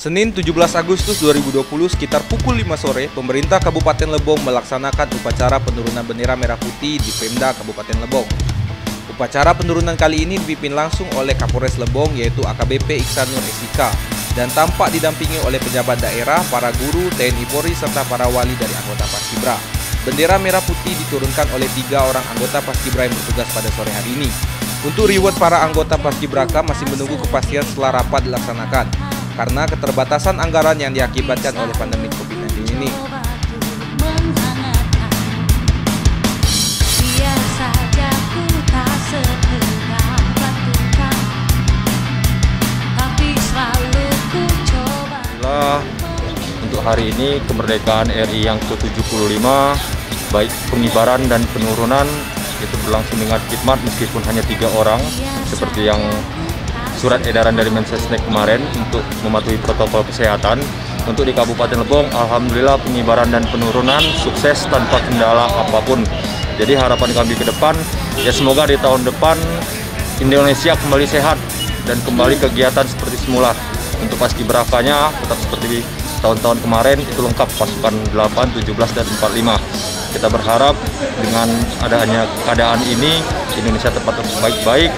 Senin 17 Agustus 2020 sekitar pukul 5 sore, pemerintah Kabupaten Lebong melaksanakan upacara penurunan bendera merah putih di Pemda Kabupaten Lebong. Upacara penurunan kali ini dipimpin langsung oleh Kapolres Lebong yaitu AKBP Iksanur SIK dan tampak didampingi oleh pejabat daerah, para guru, TNI Polri serta para wali dari anggota Paskibra. Bendera merah putih diturunkan oleh 3 orang anggota Paskibra yang bertugas pada sore hari ini. Untuk reward para anggota Paskibraka masih menunggu kepastian setelah rapat dilaksanakan karena keterbatasan anggaran yang diakibatkan oleh pandemi COVID-19 ini. Untuk hari ini kemerdekaan RI yang ke-75, baik pengibaran dan penurunan itu berlangsung dengan khidmat meskipun hanya 3 orang seperti yang surat edaran dari Mensesnek kemarin untuk mematuhi protokol kesehatan. Untuk di Kabupaten Lebong, alhamdulillah pengibaran dan penurunan sukses tanpa kendala apapun. Jadi harapan kami ke depan, ya semoga di tahun depan Indonesia kembali sehat dan kembali kegiatan seperti semula. Untuk Paskibrakanya tetap seperti tahun-tahun kemarin, itu lengkap pasukan 8, 17, dan 45. Kita berharap dengan adanya keadaan ini, Indonesia tetap baik-baik.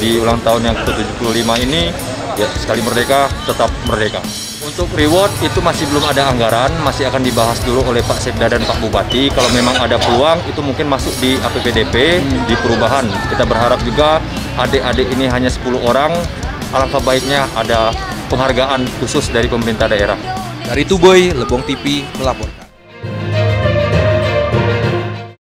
Di ulang tahun yang ke-75 ini, ya sekali merdeka, tetap merdeka. Untuk reward itu masih belum ada anggaran, masih akan dibahas dulu oleh Pak Sekda dan Pak Bupati. Kalau memang ada peluang, itu mungkin masuk di APBDP, di perubahan. Kita berharap juga adik-adik ini hanya 10 orang, alangkah baiknya ada penghargaan khusus dari pemerintah daerah. Dari Tuboy, Lebong TV melaporkan.